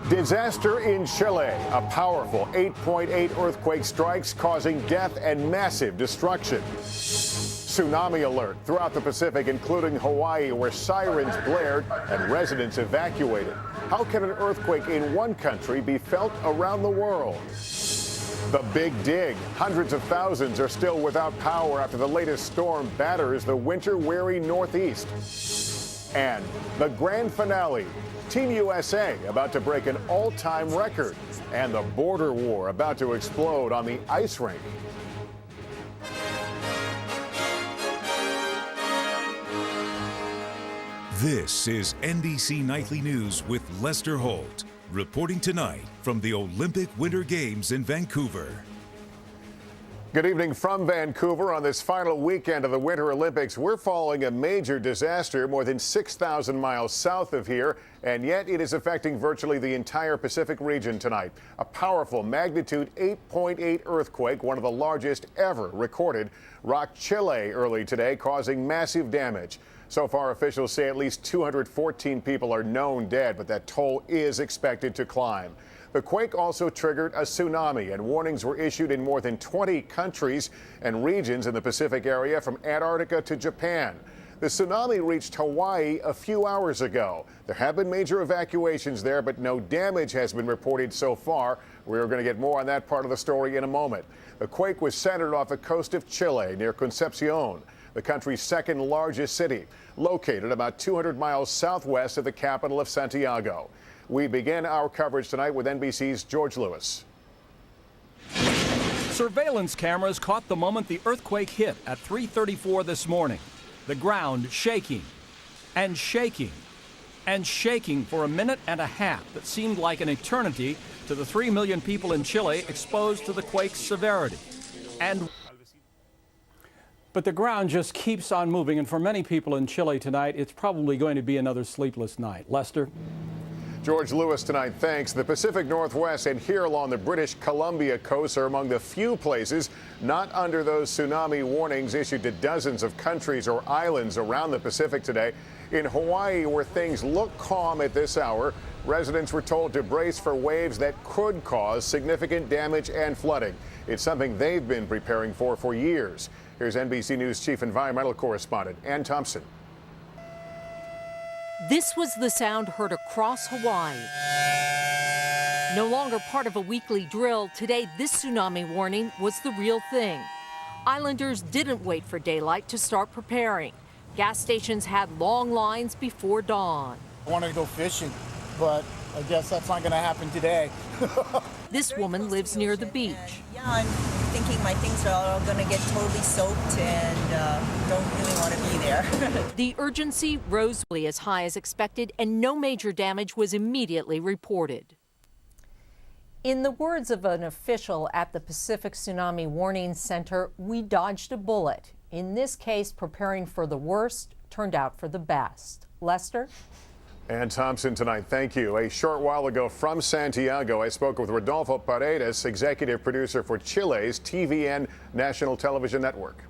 Disaster in Chile. A powerful 8.8 earthquake strikes, causing death and massive destruction. Tsunami alert throughout the Pacific, including Hawaii, where sirens blared and residents evacuated. How can an earthquake in one country be felt around the world? The Big Dig. Hundreds of thousands are still without power after the latest storm batters the winter-weary Northeast. And the grand finale. Team USA about to break an all-time record. And the border war about to explode on the ice rink. This is NBC Nightly News with Lester Holt, reporting tonight from the Olympic Winter Games in Vancouver. Good evening from Vancouver. On this final weekend of the Winter Olympics, we're following a major disaster more than 6,000 miles south of here, and yet it is affecting virtually the entire Pacific region tonight. A powerful magnitude 8.8 earthquake, one of the largest ever recorded, rocked Chile early today, causing massive damage. So far, officials say at least 214 people are known dead, but that toll is expected to climb. The quake also triggered a tsunami, and warnings were issued in more than 20 countries and regions in the Pacific area, from Antarctica to Japan. The tsunami reached Hawaii a few hours ago. There have been major evacuations there, but no damage has been reported so far. We're going to get more on that part of the story in a moment. The quake was centered off the coast of Chile near Concepcion, the country's second largest city, located about 200 miles southwest of the capital of Santiago. We begin our coverage tonight with NBC's George Lewis. Surveillance cameras caught the moment the earthquake hit at 3:34 this morning. The ground shaking and shaking and shaking for a minute and a half that seemed like an eternity to the 3 million people in Chile exposed to the quake's severity. But the ground just keeps on moving, and for many people in Chile tonight, it's probably going to be another sleepless night. Lester? George Lewis tonight, thanks. The Pacific Northwest and here along the British Columbia coast are among the few places not under those tsunami warnings issued to dozens of countries or islands around the Pacific today. In Hawaii, where things look calm at this hour, residents were told to brace for waves that could cause significant damage and flooding. It's something they've been preparing for years. Here's NBC News Chief Environmental Correspondent Ann Thompson. This was the sound heard across Hawaii. No longer part of a weekly drill, today this tsunami warning was the real thing. Islanders didn't wait for daylight to start preparing. Gas stations had long lines before dawn. I wanted to go fishing, but I guess that's not going to happen today. This woman lives near the beach. Yeah, I'm thinking my things are all going to get totally soaked and don't really want to be there. The urgency rose as high as expected, and no major damage was immediately reported. In the words of an official at the Pacific Tsunami Warning Center, we dodged a bullet. In this case, preparing for the worst turned out for the best. Lester? Ann Thompson tonight, thank you. A short while ago from Santiago, I spoke with Rodolfo Paredes, executive producer for Chile's TVN National Television Network.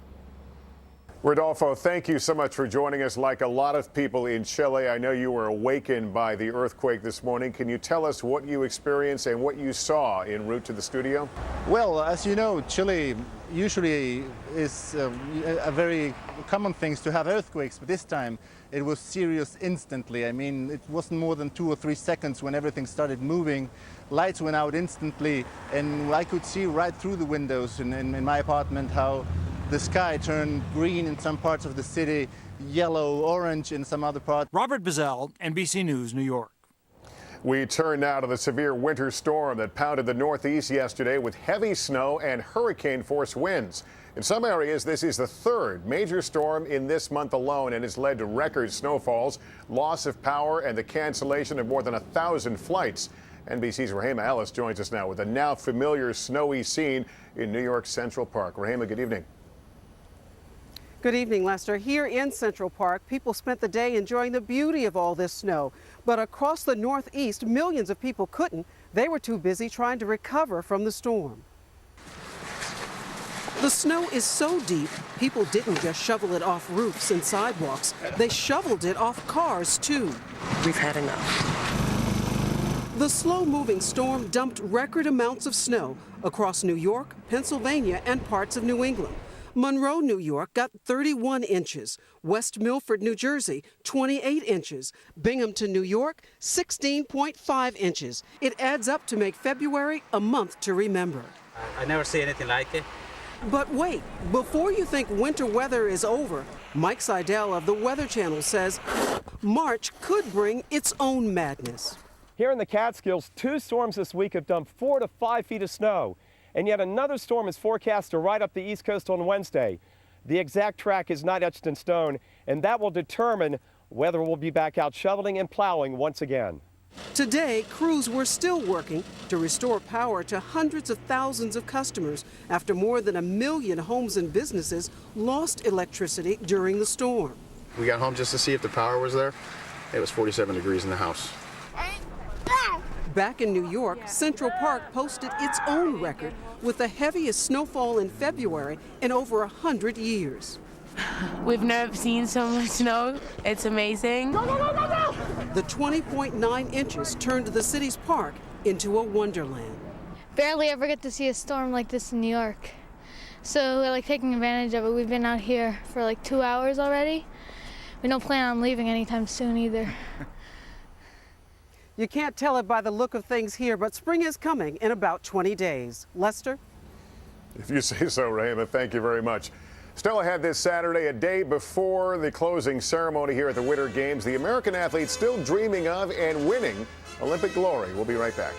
Rodolfo, thank you so much for joining us. Like a lot of people in Chile, I know you were awakened by the earthquake this morning. Can you tell us what you experienced and what you saw en route to the studio? Well, as you know, Chile usually is a very common thing to have earthquakes, but this time it was serious instantly. I mean, it wasn't more than 2 or 3 seconds when everything started moving. Lights went out instantly, and I could see right through the windows in my apartment how the sky turned green in some parts of the city, yellow, orange in some other parts. Robert Bazell, NBC News, New York. We turn now to the severe winter storm that pounded the Northeast yesterday with heavy snow and hurricane-force winds. In some areas, this is the third major storm in this month alone and has led to record snowfalls, loss of power, and the cancellation of more than 1,000 flights. NBC's Rahema Ellis joins us now with a now familiar snowy scene in New York Central Park. Rahema, good evening. Good evening, Lester. Here in Central Park, people spent the day enjoying the beauty of all this snow. But across the Northeast, millions of people couldn't. They were too busy trying to recover from the storm. The snow is so deep, people didn't just shovel it off roofs and sidewalks. They shoveled it off cars, too. We've had enough. The slow-moving storm dumped record amounts of snow across New York, Pennsylvania, and parts of New England. Monroe, New York got 31 inches. West Milford, New Jersey, 28 inches. Binghamton, New York, 16.5 inches. It adds up to make February a month to remember. I never see anything like it. But wait, before you think winter weather is over, Mike Seidel of the Weather Channel says March could bring its own madness. Here in the Catskills, 2 storms this week have dumped 4 to 5 feet of snow, and yet another storm is forecast to ride up the East Coast on Wednesday. The exact track is not etched in stone, and that will determine whether we'll be back out shoveling and plowing once again. Today, crews were still working to restore power to hundreds of thousands of customers after more than 1 million homes and businesses lost electricity during the storm. We got home just to see if the power was there. It was 47 degrees in the house. Back in New York, Central Park posted its own record with the heaviest snowfall in February in over 100 years. We've never seen so much snow. It's amazing. Go, go, go, go, go! The 20.9 inches turned the city's park into a wonderland. Barely ever get to see a storm like this in New York. So we're taking advantage of it. We've been out here for 2 hours already. We don't plan on leaving anytime soon either. You can't tell it by the look of things here, but spring is coming in about 20 days. Lester? If you say so, Rahima, thank you very much. Still ahead this Saturday, a day before the closing ceremony here at the Winter Games, the American athletes still dreaming of and winning Olympic glory. We'll be right back.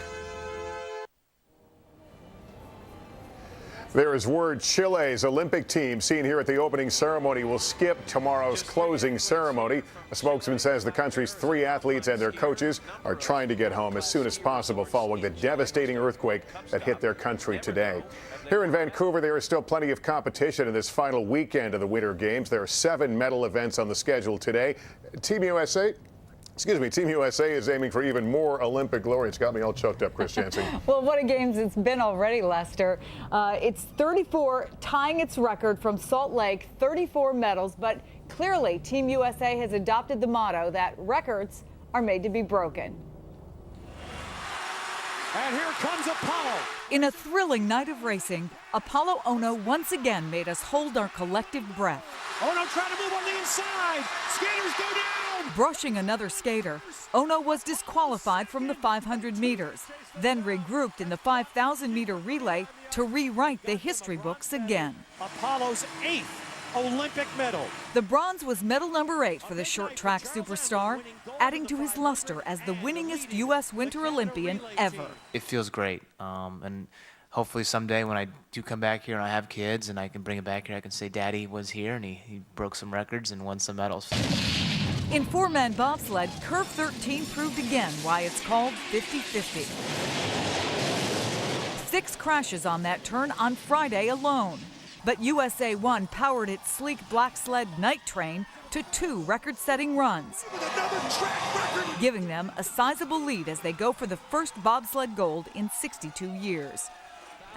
There is word Chile's Olympic team seen here at the opening ceremony will skip tomorrow's closing ceremony. A spokesman says the country's 3 athletes and their coaches are trying to get home as soon as possible following the devastating earthquake that hit their country today. Here in Vancouver, there is still plenty of competition in this final weekend of the Winter Games. There are 7 medal events on the schedule today. Team USA is aiming for even more Olympic glory. It's got me all choked up, Chris Jansen. Well, what a games it's been already, Lester. It's 34, tying its record from Salt Lake, 34 medals. But clearly, Team USA has adopted the motto that records are made to be broken. And here comes Apollo. In a thrilling night of racing, Apollo Ono once again made us hold our collective breath. Ono trying to move on the inside. Skaters go down. Brushing another skater, Ono was disqualified from the 500 meters, then regrouped in the 5,000-meter relay to rewrite the history books again. Apollo's 8th Olympic medal. The bronze was medal number 8 for the short track superstar, adding to his luster as the winningest U.S. Winter Olympian ever. It feels great, and hopefully someday when I do come back here and I have kids and I can bring it back here, I can say Daddy was here and he broke some records and won some medals. In 4-man bobsled, Curve 13 proved again why it's called 50-50. 6 crashes on that turn on Friday alone. But USA 1 powered its sleek black sled night train to 2 record-setting runs, giving them a sizable lead as they go for the first bobsled gold in 62 years.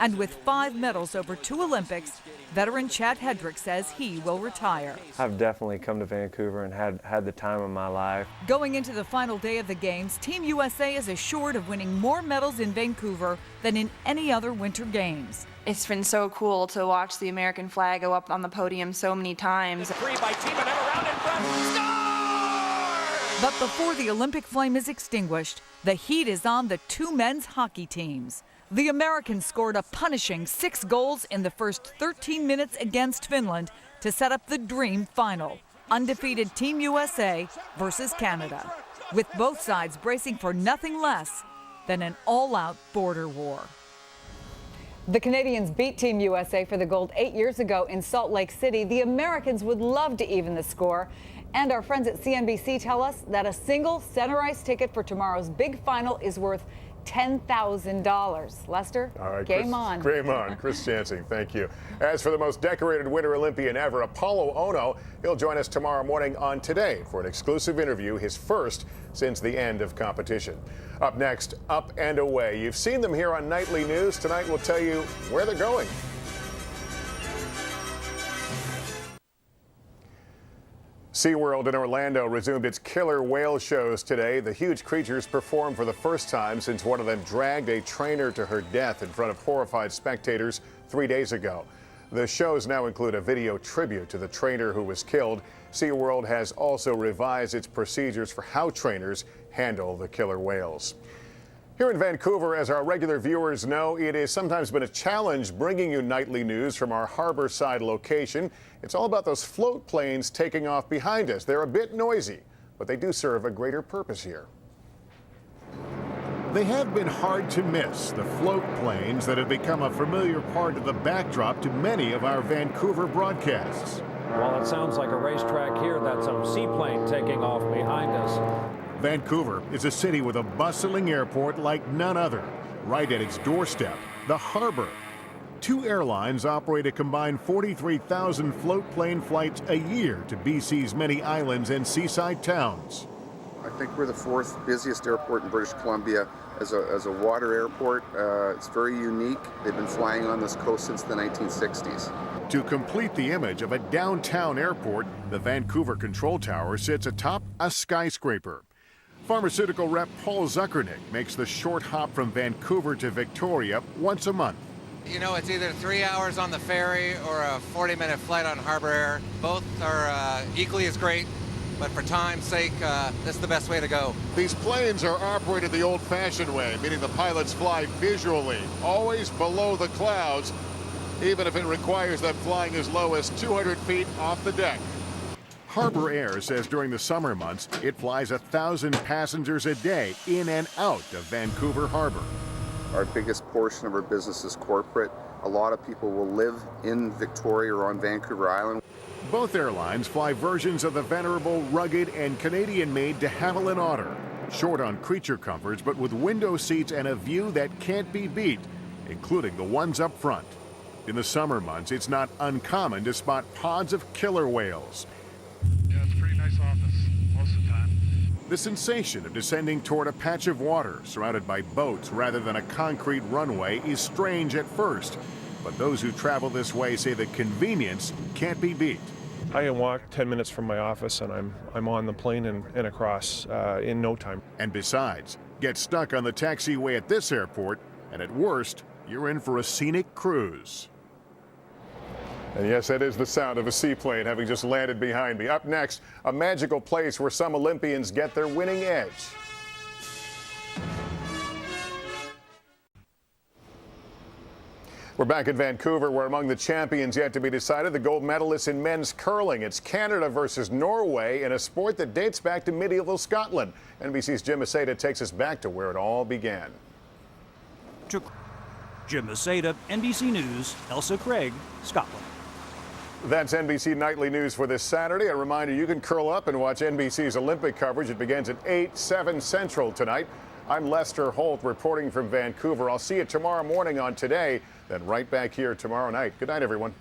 And with 5 medals over 2 Olympics, veteran Chad Hedrick says he will retire. I've definitely come to Vancouver and had the time of my life. Going into the final day of the Games, Team USA is assured of winning more medals in Vancouver than in any other Winter Games. It's been so cool to watch the American flag go up on the podium so many times. 3 by Team and around in front. Score! But before the Olympic flame is extinguished, the heat is on the 2 men's hockey teams. The Americans scored a punishing 6 goals in the first 13 minutes against Finland to set up the dream final. Undefeated Team USA versus Canada, with both sides bracing for nothing less than an all-out border war. The Canadians beat Team USA for the gold 8 years ago in Salt Lake City. The Americans would love to even the score. And our friends at CNBC tell us that a single center ice ticket for tomorrow's big final is worth $10,000. Lester, all right, game on. Game on. Chris Jansen, thank you. As for the most decorated Winter Olympian ever, Apollo Ono, he'll join us tomorrow morning on Today for an exclusive interview, his first since the end of competition. Up next, Up and Away. You've seen them here on Nightly News. Tonight we'll tell you where they're going. SeaWorld in Orlando resumed its killer whale shows today. The huge creatures performed for the first time since one of them dragged a trainer to her death in front of horrified spectators 3 days ago. The shows now include a video tribute to the trainer who was killed. SeaWorld has also revised its procedures for how trainers handle the killer whales. Here in Vancouver, as our regular viewers know, it has sometimes been a challenge bringing you nightly news from our Harborside location. It's all about those float planes taking off behind us. They're a bit noisy, but they do serve a greater purpose here. They have been hard to miss, the float planes that have become a familiar part of the backdrop to many of our Vancouver broadcasts. While it sounds like a racetrack here, that's some seaplane taking off behind us. Vancouver is a city with a bustling airport like none other. Right at its doorstep, the harbor. 2 airlines operate a combined 43,000 float plane flights a year to BC's many islands and seaside towns. I think we're the 4th busiest airport in British Columbia as a water airport. It's very unique. They've been flying on this coast since the 1960s. To complete the image of a downtown airport, the Vancouver Control Tower sits atop a skyscraper. Pharmaceutical rep Paul Zuckernick makes the short hop from Vancouver to Victoria once a month. You know, it's either 3 hours on the ferry or a 40-minute flight on Harbor Air. Both are equally as great, but for time's sake, this is the best way to go. These planes are operated the old-fashioned way, meaning the pilots fly visually, always below the clouds, even if it requires them flying as low as 200 feet off the deck. Harbor Air says during the summer months, it flies 1,000 passengers a day in and out of Vancouver Harbor. Our biggest portion of our business is corporate. A lot of people will live in Victoria or on Vancouver Island. Both airlines fly versions of the venerable, rugged, and Canadian-made de Havilland Otter. Short on creature comforts, but with window seats and a view that can't be beat, including the ones up front. In the summer months, it's not uncommon to spot pods of killer whales. Yeah, it's a pretty nice office most of the time. The sensation of descending toward a patch of water surrounded by boats rather than a concrete runway is strange at first, but those who travel this way say the convenience can't be beat. I can walk 10 minutes from my office and I'm on the plane and across in no time. And besides, get stuck on the taxiway at this airport, and at worst, you're in for a scenic cruise. And yes, that is the sound of a seaplane having just landed behind me. Up next, a magical place where some Olympians get their winning edge. We're back in Vancouver, where among the champions yet to be decided, the gold medalists in men's curling. It's Canada versus Norway in a sport that dates back to medieval Scotland. NBC's Jim Maceda takes us back to where it all began. Jim Maceda, NBC News, Elsa Craig, Scotland. That's NBC Nightly News for this Saturday. A reminder, you can curl up and watch NBC's Olympic coverage. It begins at 8/7 Central tonight. I'm Lester Holt reporting from Vancouver. I'll see you tomorrow morning on Today, then right back here tomorrow night. Good night, everyone.